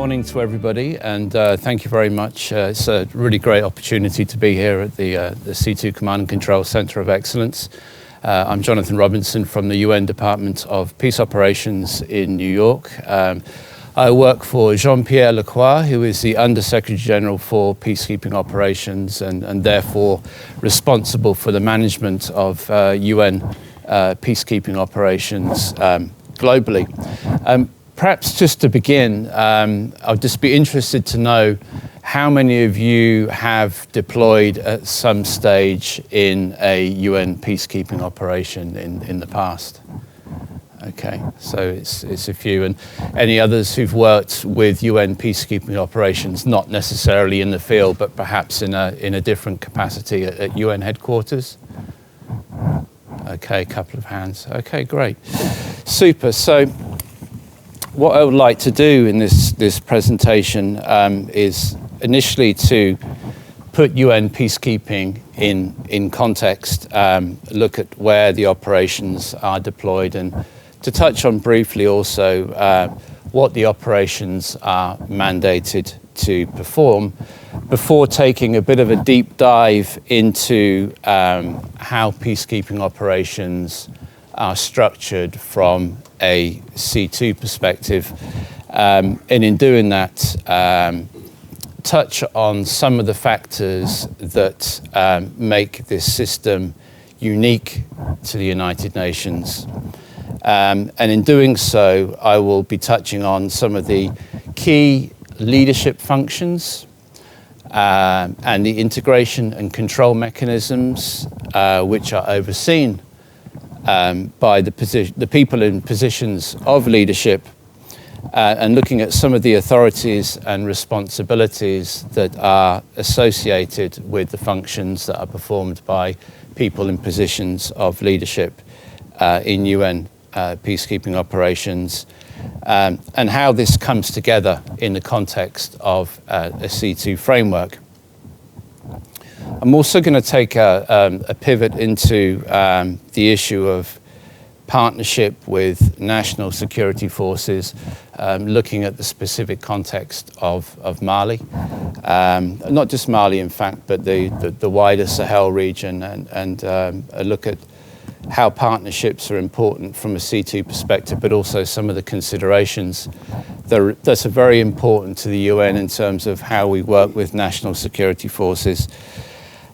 morning to everybody, and thank you very much. It's a really great opportunity to be here at the C2 Command and Control Center of Excellence. I'm Jonathan Robinson from the UN Department of Peace Operations in New York. I work for Jean-Pierre Lacroix, who is the Under-Secretary General for Peacekeeping Operations and therefore responsible for the management of UN peacekeeping operations globally. Perhaps just to begin, I'd just be interested to know how many of you have deployed at some stage in a UN peacekeeping operation in the past? Okay, so it's a few. And any others who've worked with UN peacekeeping operations, not necessarily in the field, but perhaps in a different capacity at UN headquarters? Okay, a couple of hands. Okay, great. Super. So what I would like to do in this presentation is initially to put UN peacekeeping in context, look at where the operations are deployed, and to touch on briefly also what the operations are mandated to perform, before taking a bit of a deep dive into how peacekeeping operations are structured from a C2 perspective, and in doing that, touch on some of the factors that make this system unique to the United Nations. And in doing so, I will be touching on some of the key leadership functions and the integration and control mechanisms which are overseen by the people in positions of leadership, and looking at some of the authorities and responsibilities that are associated with the functions that are performed by people in positions of leadership in UN peacekeeping operations, and how this comes together in the context of a C2 framework. I'm also going to take a pivot into the issue of partnership with national security forces, looking at the specific context of Mali. Not just Mali, in fact, but the wider Sahel region, and a look at how partnerships are important from a C2 perspective, but also some of the considerations that are very important to the UN in terms of how we work with national security forces.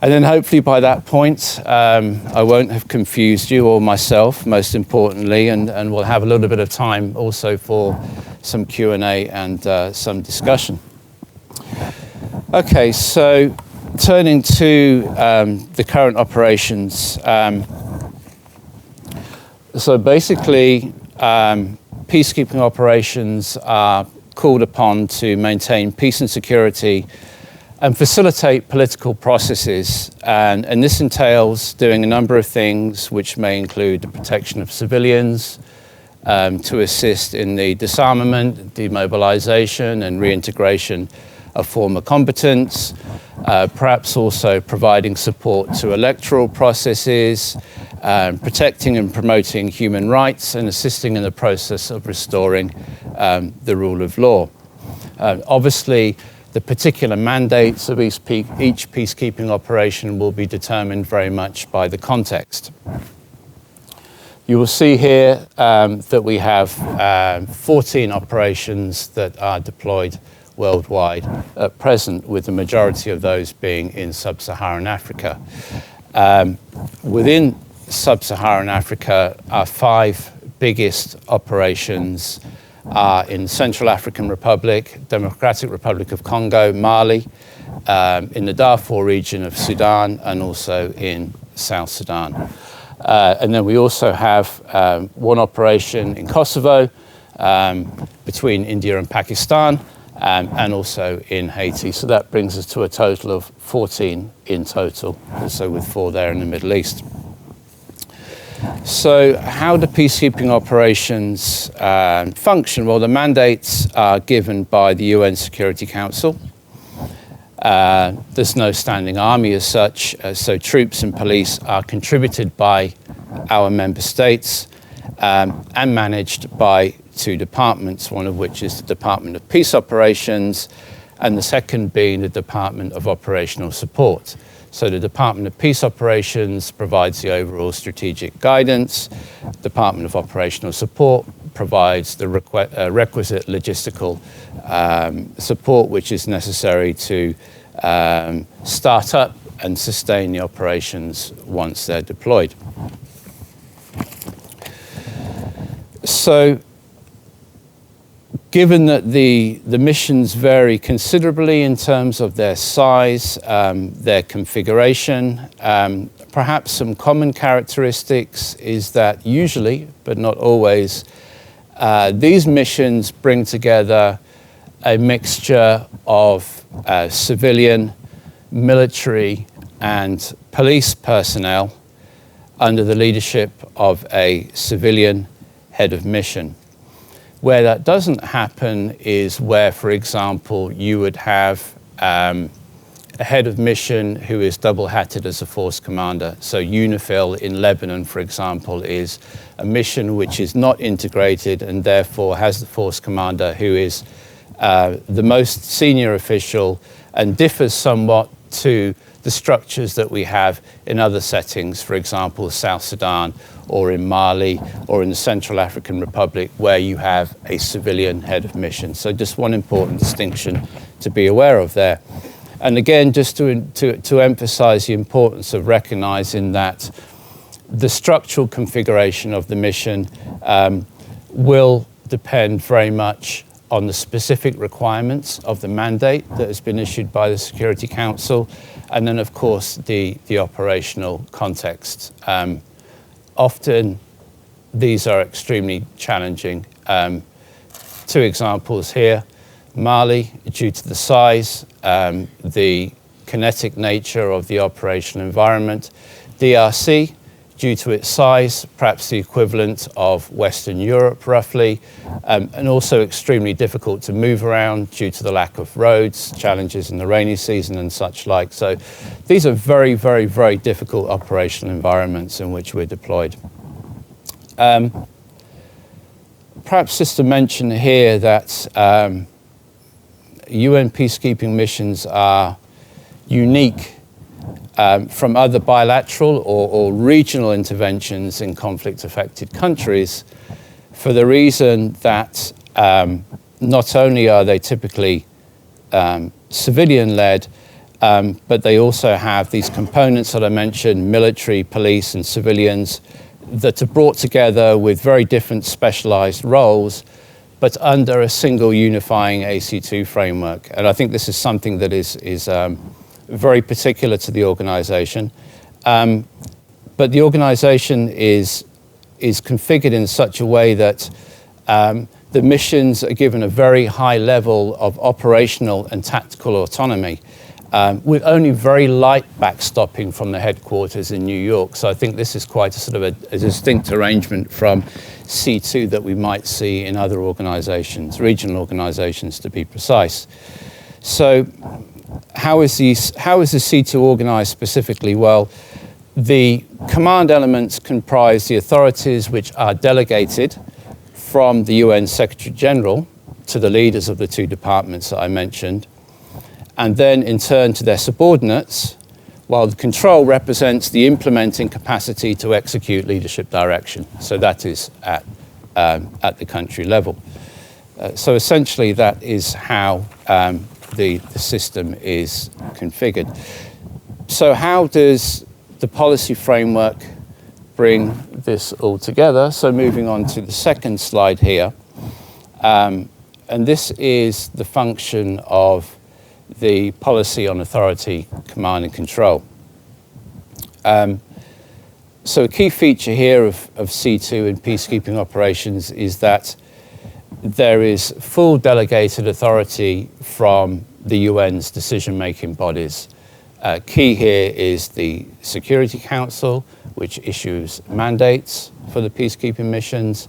And then hopefully by that point, I won't have confused you or myself, most importantly, and we'll have a little bit of time also for some Q&A and some discussion. Okay, so turning to the current operations. So basically, peacekeeping operations are called upon to maintain peace and security and facilitate political processes. And this entails doing a number of things, which may include the protection of civilians, to assist in the disarmament, demobilization, and reintegration of former combatants, perhaps also providing support to electoral processes, protecting and promoting human rights, and assisting in the process of restoring the rule of law. Obviously, the particular mandates of each peacekeeping operation will be determined very much by the context. You will see here that we have 14 operations that are deployed worldwide at present, with the majority of those being in sub-Saharan Africa. Within sub-Saharan Africa, our 5 biggest operations are in Central African Republic, Democratic Republic of Congo, Mali, in the Darfur region of Sudan, and also in South Sudan. And then we also have one operation in Kosovo, between India and Pakistan, and also in Haiti. So that brings us to a total of 14 in total, also with 4 there in the Middle East. So how do peacekeeping operations function? Well, the mandates are given by the UN Security Council. There's no standing army as such, so troops and police are contributed by our member states and managed by two departments, one of which is the Department of Peace Operations, and the second being the Department of Operational Support. So the Department of Peace Operations provides the overall strategic guidance. Department of Operational Support provides the requisite logistical support which is necessary to start up and sustain the operations once they're deployed. So, given that the missions vary considerably in terms of their size, their configuration, perhaps some common characteristics is that usually, but not always, these missions bring together a mixture of civilian, military, and police personnel under the leadership of a civilian head of mission. Where that doesn't happen is where, for example, you would have a head of mission who is double-hatted as a force commander. So UNIFIL in Lebanon, for example, is a mission which is not integrated and therefore has the force commander who is the most senior official and differs somewhat to the structures that we have in other settings, for example, South Sudan or in Mali or in the Central African Republic, where you have a civilian head of mission. So just one important distinction to be aware of there. And again, just to emphasize the importance of recognizing that the structural configuration of the mission will depend very much on the specific requirements of the mandate that has been issued by the Security Council, and then, of course, the operational context. Often, these are extremely challenging. Two examples here. Mali, due to the size, the kinetic nature of the operational environment. DRC, due to its size, perhaps the equivalent of Western Europe, roughly, and also extremely difficult to move around due to the lack of roads, challenges in the rainy season and such like. So these are very, very, very difficult operational environments in which we're deployed. Perhaps just to mention here that UN peacekeeping missions are unique from other bilateral or regional interventions in conflict-affected countries for the reason that not only are they typically civilian-led, but they also have these components that I mentioned, military, police, and civilians, that are brought together with very different specialized roles, but under a single unifying AC2 framework. And I think this is something that is very particular to the organization. But the organization is configured in such a way that the missions are given a very high level of operational and tactical autonomy, with only very light backstopping from the headquarters in New York. So I think this is quite a sort of a distinct arrangement from C2 that we might see in other organizations, regional organizations to be precise. So how is the C2 organized specifically? Well, the command elements comprise the authorities which are delegated from the UN Secretary General to the leaders of the two departments that I mentioned, and then in turn to their subordinates, while the control represents the implementing capacity to execute leadership direction. So that is at the country level. So essentially that is how the system is configured. So how does the policy framework bring this all together? So moving on to the second slide here. And this is the function of the policy on authority, command and control. So a key feature here of C2 in peacekeeping operations is that there is full delegated authority from the UN's decision-making bodies. Key here is the Security Council, which issues mandates for the peacekeeping missions,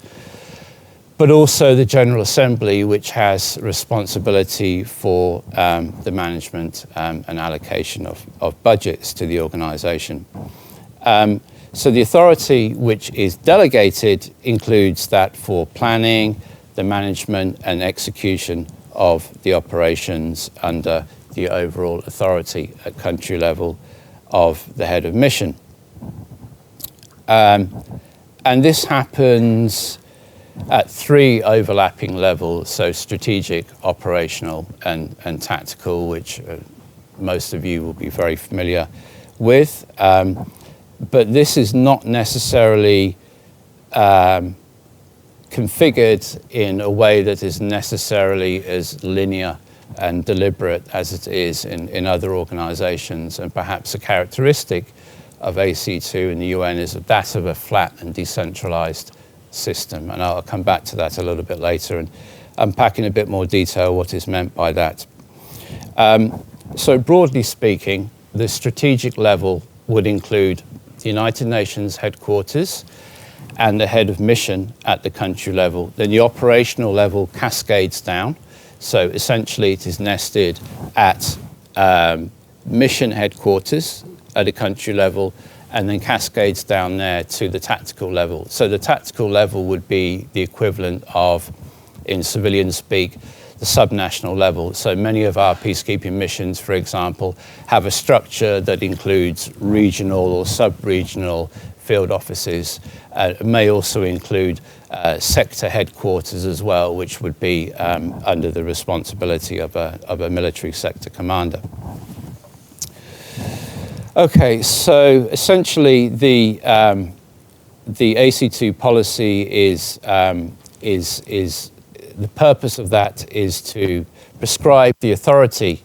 but also the General Assembly, which has responsibility for the management and allocation of budgets to the organization. So the authority which is delegated includes that for planning, the management and execution of the operations under the overall authority at country level of the head of mission. And this happens at three overlapping levels, so strategic, operational, and tactical, which most of you will be very familiar with. But this is not necessarily configured in a way that is necessarily as linear and deliberate as it is in other organizations. And perhaps a characteristic of AC2 in the UN is that of a flat and decentralized system. And I'll come back to that a little bit later and unpack in a bit more detail what is meant by that. So broadly speaking, the strategic level would include the United Nations headquarters and the head of mission at the country level. Then the operational level cascades down. So essentially it is nested at mission headquarters at a country level and then cascades down there to the tactical level. So the tactical level would be the equivalent of, in civilian speak, the subnational level. So many of our peacekeeping missions, for example, have a structure that includes regional or sub-regional field offices. It may also include sector headquarters as well, which would be under the responsibility of a military sector commander. Okay, so essentially the AC2 policy is the purpose of that is to prescribe the authority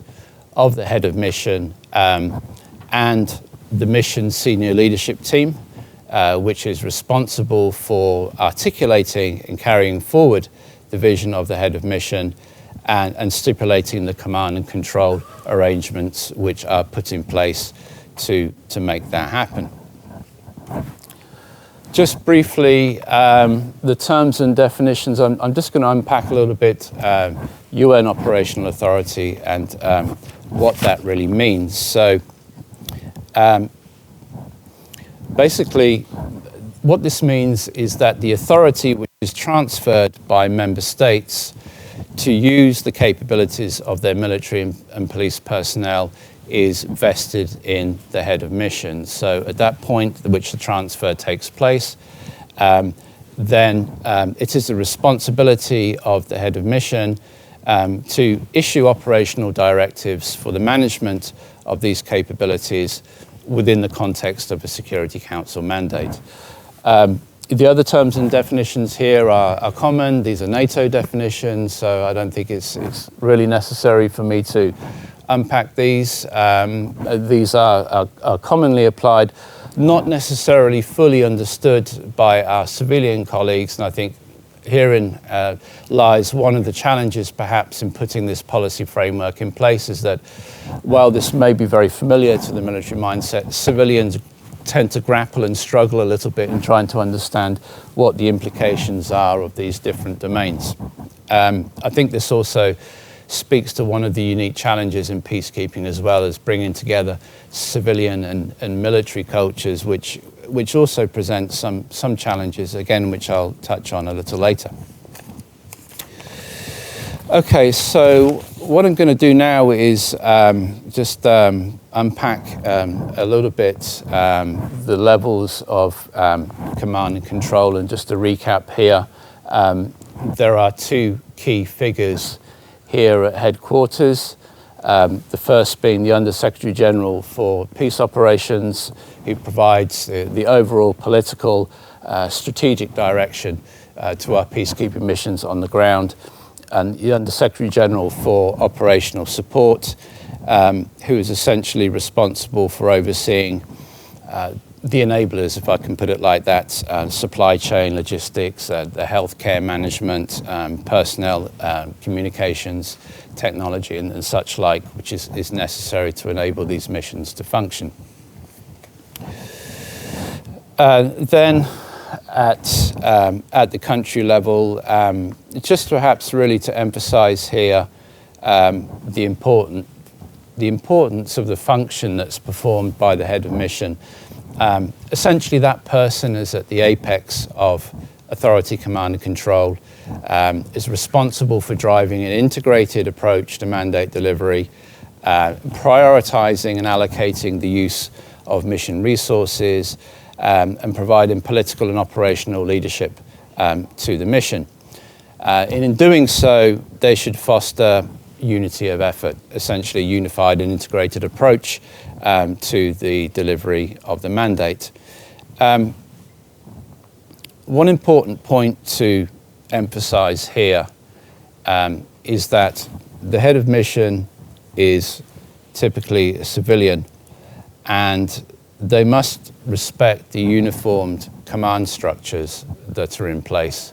of the head of mission and the mission senior leadership team, which is responsible for articulating and carrying forward the vision of the head of mission and stipulating the command and control arrangements which are put in place to make that happen. Just briefly, the terms and definitions, I'm just going to unpack a little bit UN operational authority and what that really means. So basically, what this means is that the authority which is transferred by member states to use the capabilities of their military and police personnel is vested in the head of mission. So at that point at which the transfer takes place, then it is the responsibility of the head of mission to issue operational directives for the management of these capabilities within the context of a Security Council mandate. The other terms and definitions here are common. These are NATO definitions, so I don't think it's really necessary for me to unpack these. These are commonly applied, not necessarily fully understood by our civilian colleagues, and I think herein lies one of the challenges perhaps in putting this policy framework in place, is that while this may be very familiar to the military mindset, civilians tend to grapple and struggle a little bit in trying to understand what the implications are of these different domains. I think this also speaks to one of the unique challenges in peacekeeping, as well as bringing together civilian and military cultures, which also present some challenges, again, which I'll touch on a little later. Okay, so what I'm going to do now is just unpack a little bit the levels of command and control, and just to recap here, there are two key figures here at headquarters. The first being the Under-Secretary General for Peace Operations, who provides the overall political strategic direction to our peacekeeping missions on the ground, and the Under-Secretary General for Operational Support, who is essentially responsible for overseeing the enablers, if I can put it like that, supply chain logistics, the healthcare management, personnel, communications, technology, and such like, which is necessary to enable these missions to function. Then at the country level, just perhaps really to emphasize here the importance of the function that's performed by the head of mission. Essentially, that person is at the apex of authority, command, and control. is responsible for driving an integrated approach to mandate delivery, prioritizing and allocating the use of mission resources, and providing political and operational leadership to the mission. In doing so, they should foster unity of effort, essentially a unified and integrated approach to the delivery of the mandate. One important point to emphasize here is that the head of mission is typically a civilian, and they must respect the uniformed command structures that are in place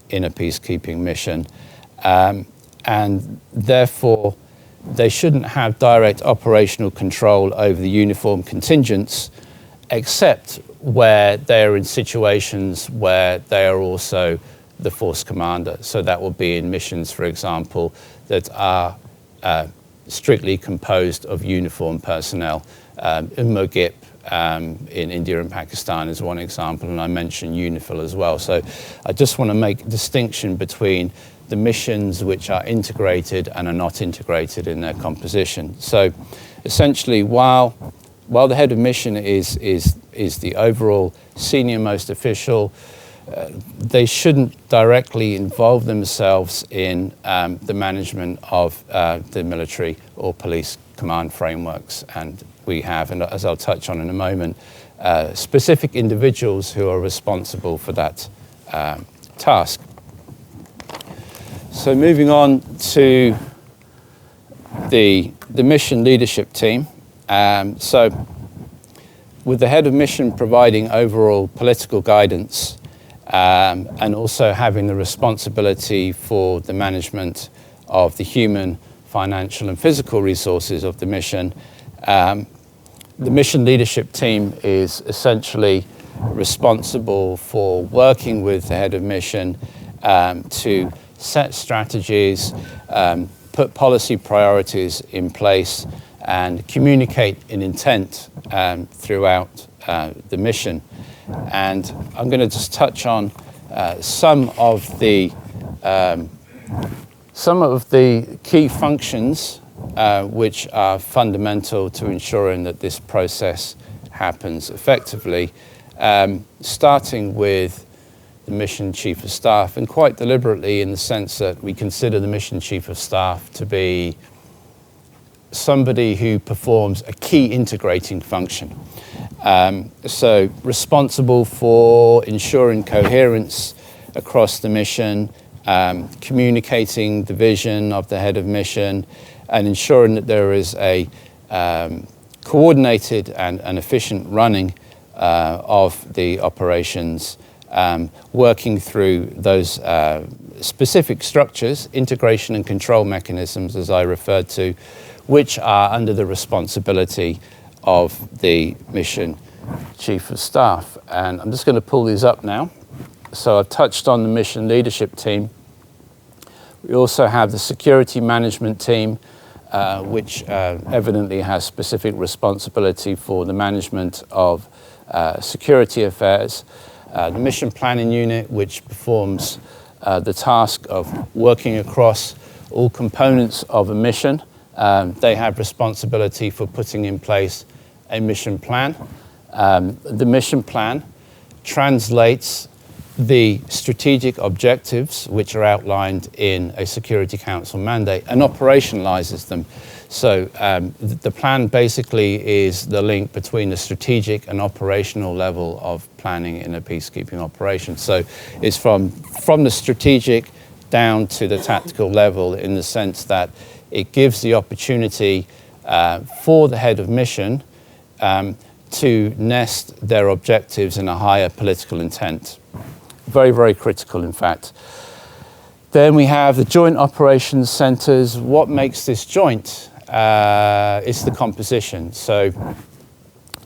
in a peacekeeping mission. And therefore, they shouldn't have direct operational control over the uniformed contingents, except where they're in situations where they are also the force commander. So that will be in missions, for example, that are strictly composed of uniformed personnel. MOGIP in India and Pakistan is one example, and I mentioned UNIFIL as well. So I just want to make a distinction between the missions which are integrated and are not integrated in their composition. So essentially, while the head of mission is the overall senior most official, they shouldn't directly involve themselves in the management of the military or police command frameworks. And we have, and as I'll touch on in a moment, specific individuals who are responsible for that task. So moving on to the mission leadership team. So with the head of mission providing overall political guidance and also having the responsibility for the management of the human, financial and physical resources of the mission leadership team is essentially responsible for working with the head of mission to set strategies, put policy priorities in place, and communicate an intent throughout the mission. And I'm going to just touch on some of the key functions which are fundamental to ensuring that this process happens effectively, starting with the mission chief of staff, and quite deliberately in the sense that we consider the mission chief of staff to be somebody who performs a key integrating function. So responsible for ensuring coherence across the mission, communicating the vision of the head of mission, and ensuring that there is a coordinated and efficient running of the operations, working through those specific structures, integration and control mechanisms, as I referred to, which are under the responsibility of the mission chief of staff. And I'm just going to pull these up now. So I've touched on the mission leadership team. We also have the security management team, which evidently has specific responsibility for the management of security affairs. The mission planning unit, which performs the task of working across all components of a mission. They have responsibility for putting in place a mission plan. The mission plan translates the strategic objectives which are outlined in a Security Council mandate and operationalizes them. So the plan basically is the link between the strategic and operational level of planning in a peacekeeping operation. So it's from the strategic down to the tactical level, in the sense that it gives the opportunity for the head of mission to nest their objectives in a higher political intent. Very, very critical, in fact. Then we have the joint operations centers. What makes this joint? It's the composition. So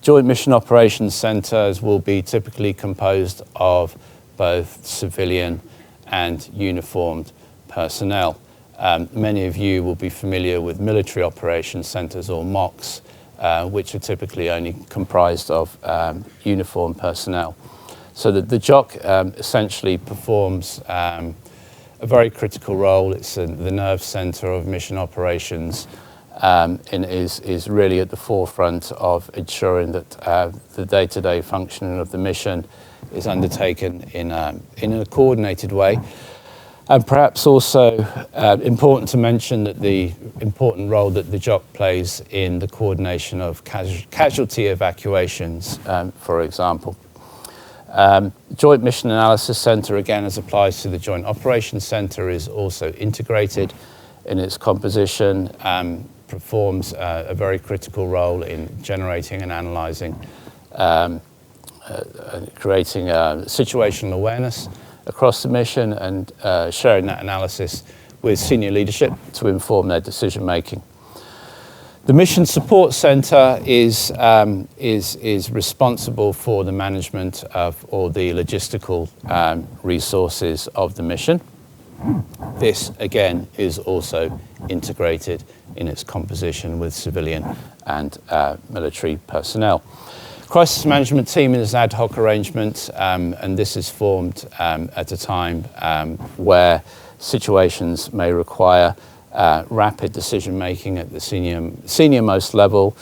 joint mission operations centers will be typically composed of both civilian and uniformed personnel. Many of you will be familiar with military operations centers, or MOCs, which are typically only comprised of uniformed personnel. So that the JOC essentially performs a very critical role. It's the nerve center of mission operations, and is really at the forefront of ensuring that the day-to-day functioning of the mission is undertaken in a coordinated way. And perhaps also important to mention that the important role that the JOC plays in the coordination of casualty evacuations, for example. Joint Mission Analysis Center, again, as applies to the Joint Operations Center, is also integrated in its composition, performs a very critical role in generating and analyzing, creating situational awareness across the mission and sharing that analysis with senior leadership to inform their decision making. The Mission Support Center is responsible for the management of all the logistical resources of the mission. This, again, is also integrated in its composition with civilian and military personnel. Crisis management team is an ad hoc arrangement, and this is formed at a time where situations may require rapid decision making at the senior-most level.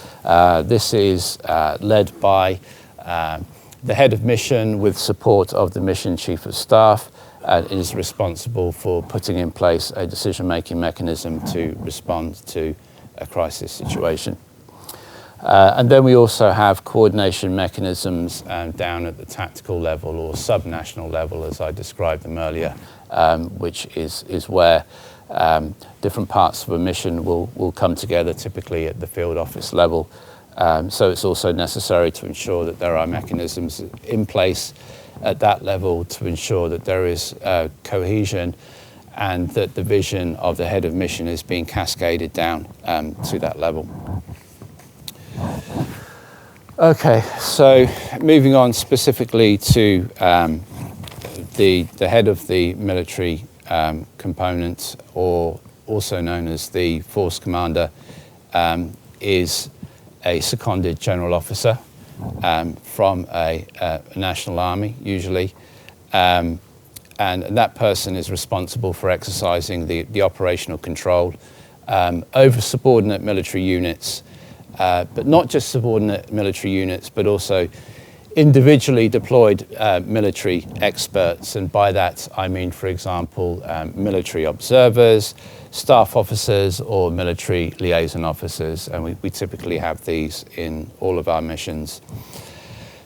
This is led by the head of mission with support of the mission chief of staff, and is responsible for putting in place a decision making mechanism to respond to a crisis situation. And then we also have coordination mechanisms down at the tactical level or sub-national level, as I described them earlier, which is where different parts of a mission will come together, typically at the field office level. So it's also necessary to ensure that there are mechanisms in place at that level to ensure that there is cohesion and that the vision of the head of mission is being cascaded down to that level. Okay, so moving on specifically to the head of the military component, or also known as the force commander, is a seconded general officer from a national army, usually, and that person is responsible for exercising the operational control over subordinate military units, but not just subordinate military units, but also individually deployed military experts. And by that, I mean, for example, military observers, staff officers, or military liaison officers. And we typically have these in all of our missions.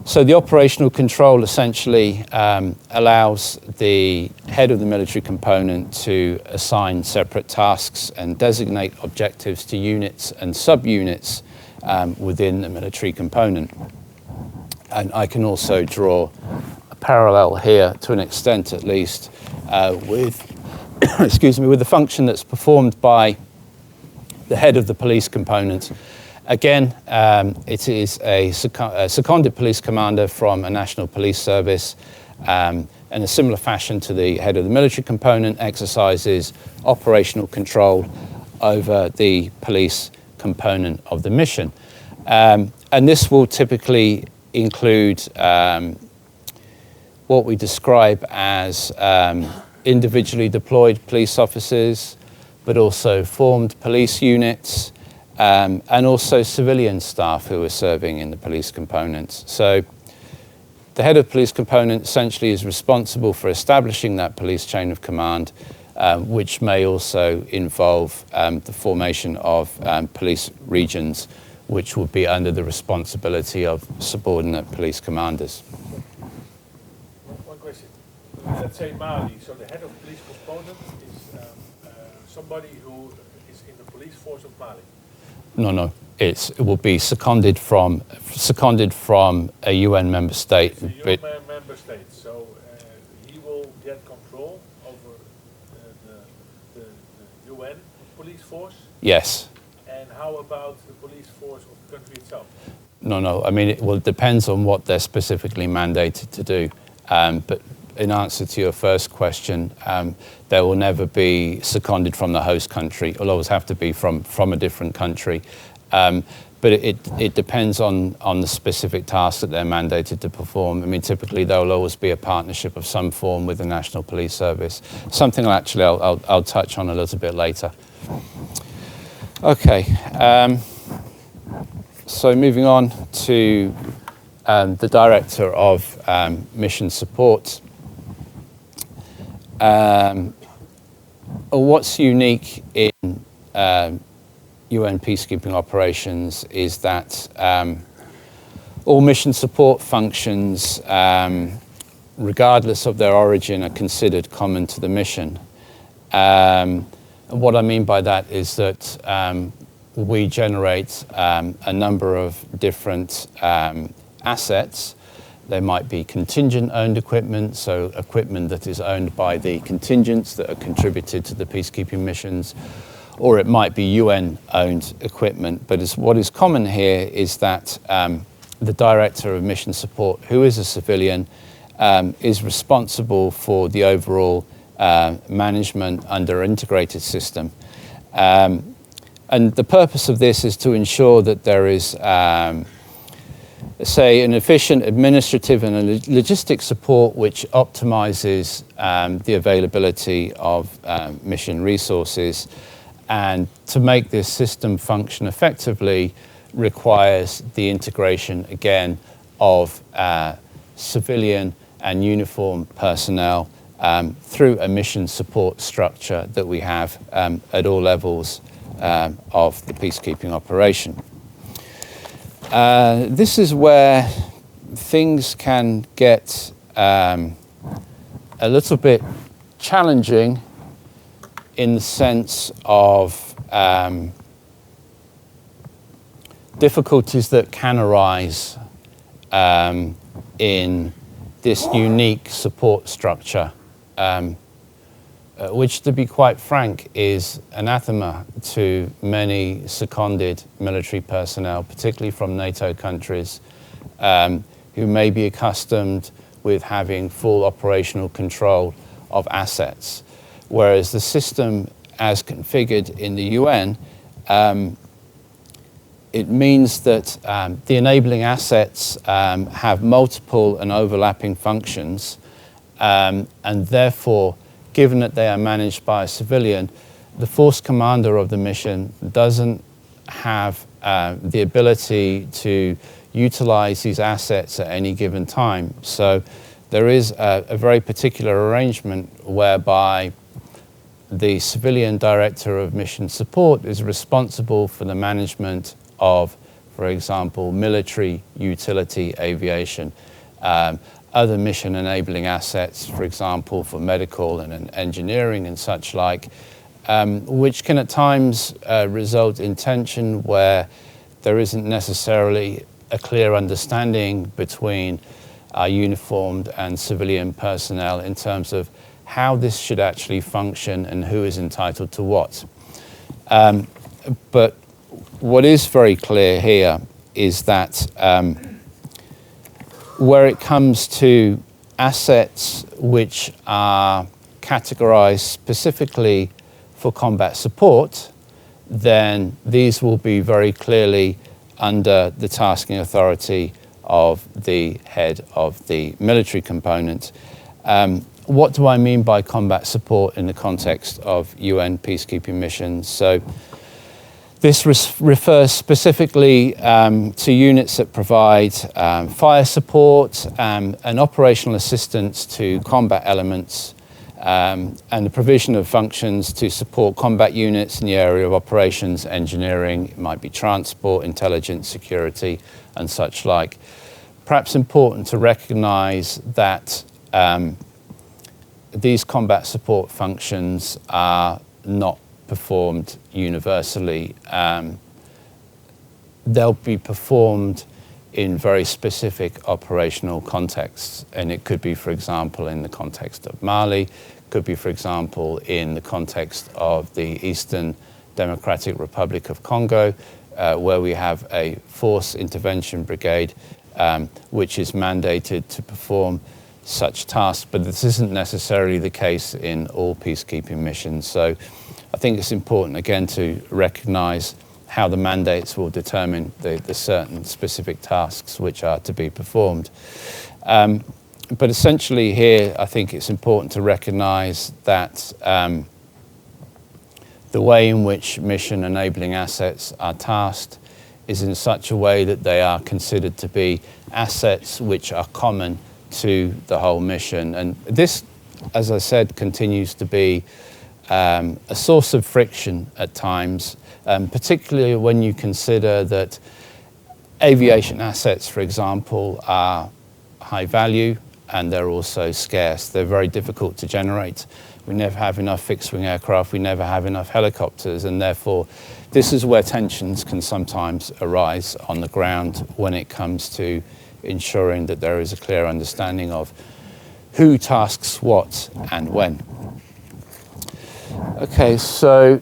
So the operational control essentially allows the head of the military component to assign separate tasks and designate objectives to units and subunits within the military component. And I can also draw a parallel here, to an extent at least, with with the function that's performed by the head of the police component. Again, it is a seconded police commander from a national police service, in a similar fashion to the head of the military component, exercises operational control over the police component of the mission. And this will typically include what we describe as individually deployed police officers, but also formed police units, and also civilian staff who are serving in the police components. So the head of police component essentially is responsible for establishing that police chain of command, which may also involve the formation of police regions, which would be under the responsibility of subordinate police commanders. One question. Let's say Mali, so the head of police component is somebody who is in the police force of Mali? No. It will be seconded from a UN member state. It's a UN member state, so he will get control over the UN police force? Yes. And how about the police force of the country itself? No. I mean, it depends on what they're specifically mandated to do. But in answer to your first question, they will never be seconded from the host country. It'll always have to be from a different country. but it depends on the specific task that they're mandated to perform. I mean, typically there will always be a partnership of some form with the National Police Service. Something actually I'll touch on a little bit later. Okay, so moving on to the Director of Mission Support. What's unique in UN peacekeeping operations is that all mission support functions, regardless of their origin, are considered common to the mission. What I mean by that is that we generate a number of different assets. They might be contingent-owned equipment, so equipment that is owned by the contingents that are contributed to the peacekeeping missions, or it might be UN-owned equipment. But what is common here is that the Director of Mission Support, who is a civilian, is responsible for the overall management under an integrated system. And the purpose of this is to ensure that there is say an efficient administrative and logistic support which optimizes the availability of mission resources. And to make this system function effectively requires the integration, again, of civilian and uniformed personnel through a mission support structure that we have at all levels of the peacekeeping operation. This is where things can get a little bit challenging in the sense of difficulties that can arise in this unique support structure, which, to be quite frank, is anathema to many seconded military personnel, particularly from NATO countries, who may be accustomed with having full operational control of assets. Whereas the system as configured in the UN, it means that the enabling assets have multiple and overlapping functions, and therefore, given that they are managed by a civilian, the force commander of the mission doesn't have the ability to utilize these assets at any given time. So there is a very particular arrangement whereby the civilian Director of Mission Support is responsible for the management of, for example, military utility aviation, other mission enabling assets, for example, for medical and engineering and such like, which can at times result in tension where there isn't necessarily a clear understanding between our uniformed and civilian personnel in terms of how this should actually function and who is entitled to what. But what is very clear here is that where it comes to assets which are categorized specifically for combat support, then these will be very clearly under the tasking authority of the head of the military component. What do I mean by combat support in the context of UN peacekeeping missions? So this refers specifically to units that provide fire support and operational assistance to combat elements, and the provision of functions to support combat units in the area of operations, engineering, it might be transport, intelligence, security, and such like. Perhaps important to recognize that these combat support functions are not performed universally. They'll be performed in very specific operational contexts, and it could be, for example, in the context of Mali, could be, for example, in the context of the Eastern Democratic Republic of Congo, where we have a force intervention brigade which is mandated to perform such tasks, but this isn't necessarily the case in all peacekeeping missions. So I think it's important, again, to recognize how the mandates will determine the certain specific tasks which are to be performed. But essentially here, I think it's important to recognize that the way in which mission enabling assets are tasked is in such a way that they are considered to be assets which are common to the whole mission. And this, as I said, continues to be a source of friction at times, particularly when you consider that aviation assets, for example, are high value and they're also scarce. They're very difficult to generate. We never have enough fixed-wing aircraft, we never have enough helicopters, and therefore this is where tensions can sometimes arise on the ground when it comes to ensuring that there is a clear understanding of who tasks what and when. Okay, so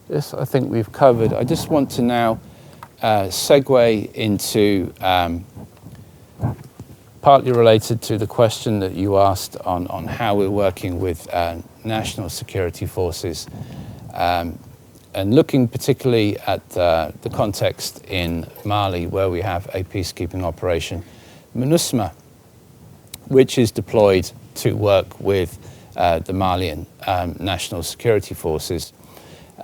this I think we've covered. I just want to now segue into partly related to the question that you asked on how we're working with national security forces, and looking particularly at the context in Mali, where we have a peacekeeping operation, MINUSMA, which is deployed to work with the Malian national security forces,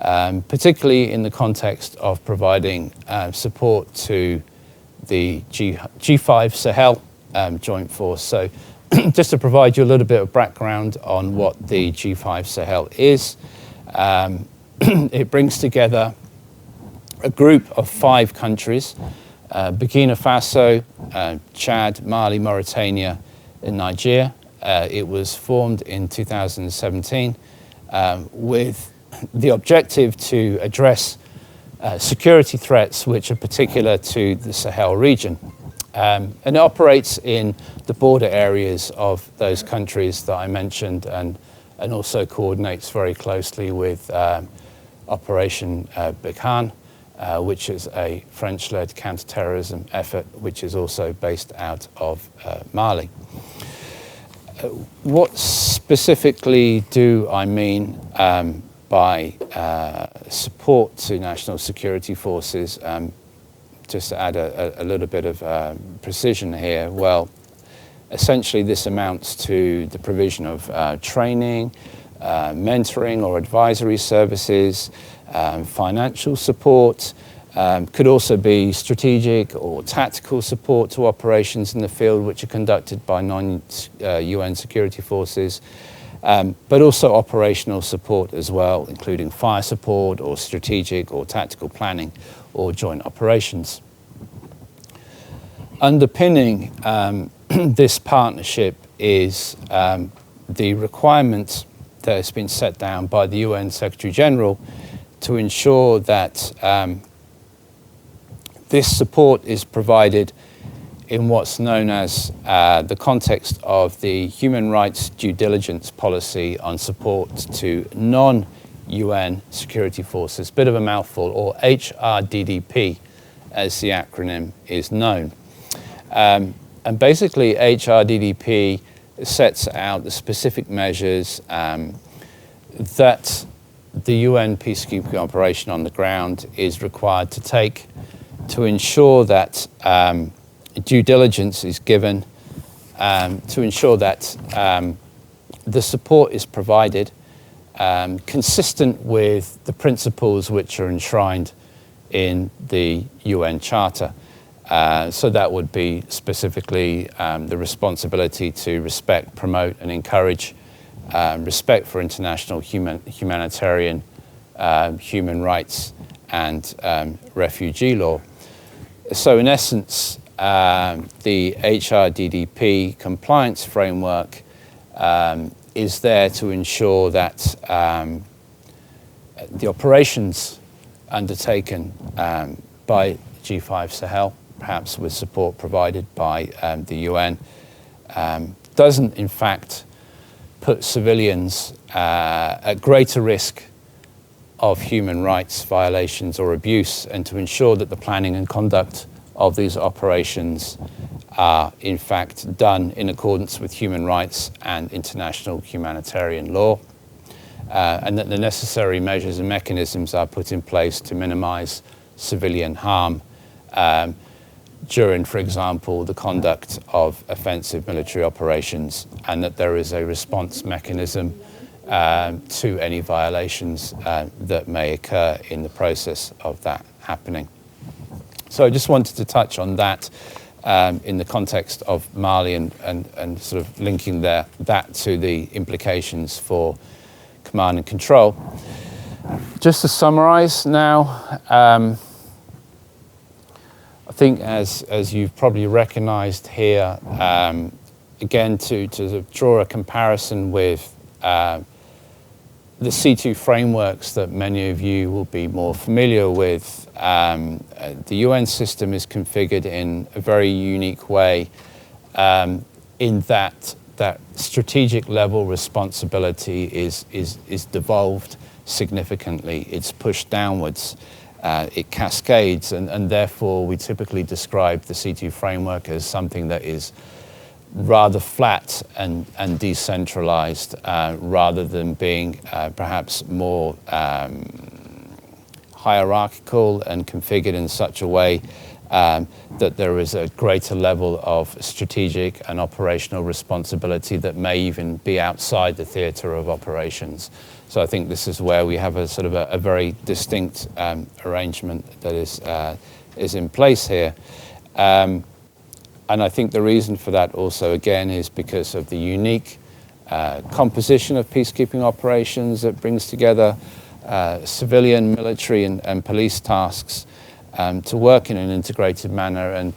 particularly in the context of providing support to the G5 Sahel joint force. So just to provide you a little bit of background on what the G5 Sahel is, it brings together a group of 5 countries, Burkina Faso, Chad, Mali, Mauritania, and Niger. It was formed in 2017 with the objective to address security threats which are particular to the Sahel region. And it operates in the border areas of those countries that I mentioned, and also coordinates very closely with Operation Barkhane, which is a French-led counterterrorism effort, which is also based out of Mali. What specifically do I mean by support to national security forces? Just to add a little bit of precision here, well, essentially this amounts to the provision of training, mentoring or advisory services, financial support, could also be strategic or tactical support to operations in the field which are conducted by non-UN security forces, but also operational support as well, including fire support or strategic or tactical planning or joint operations. Underpinning this partnership is the requirement that has been set down by the UN Secretary General to ensure that this support is provided in what's known as the context of the human rights due diligence policy on support to non-UN security forces, bit of a mouthful, or HRDDP as the acronym is known. And basically HRDDP sets out the specific measures that the UN peacekeeping operation on the ground is required to take to ensure that due diligence is given, to ensure that the support is provided consistent with the principles which are enshrined in the UN Charter. So that would be specifically the responsibility to respect, promote and encourage respect for international humanitarian human rights and refugee law. So in essence, the HRDDP compliance framework is there to ensure that the operations undertaken by G5 Sahel, perhaps with support provided by the UN, doesn't in fact put civilians at greater risk of human rights violations or abuse, and to ensure that the planning and conduct of these operations are in fact done in accordance with human rights and international humanitarian law. and that the necessary measures and mechanisms are put in place to minimize civilian harm during, for example, the conduct of offensive military operations, and that there is a response mechanism to any violations that may occur in the process of that happening. So I just wanted to touch on that in the context of Mali and sort of linking that to the implications for command and control. Just to summarize now, I think as you've probably recognized here, again, to draw a comparison with the C2 frameworks that many of you will be more familiar with, the UN system is configured in a very unique way in that strategic level responsibility is devolved significantly. It's pushed downwards. It cascades, and therefore we typically describe the C2 framework as something that is rather flat and decentralized, rather than being perhaps more hierarchical and configured in such a way that there is a greater level of strategic and operational responsibility that may even be outside the theater of operations. So I think this is where we have a sort of a very distinct arrangement that is in place here. And I think the reason for that also, again, is because of the unique composition of peacekeeping operations that brings together civilian, military, and police tasks to work in an integrated manner. And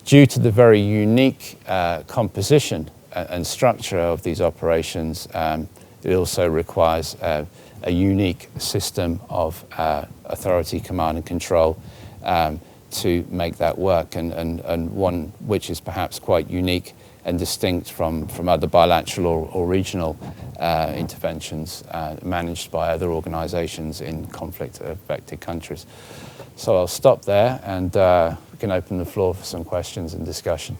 due to the very unique composition and structure of these operations, it also requires a unique system of authority, command, and control to make that work, and one which is perhaps quite unique and distinct from other bilateral or regional interventions managed by other organizations in conflict-affected countries. So I'll stop there, and we can open the floor for some questions and discussion.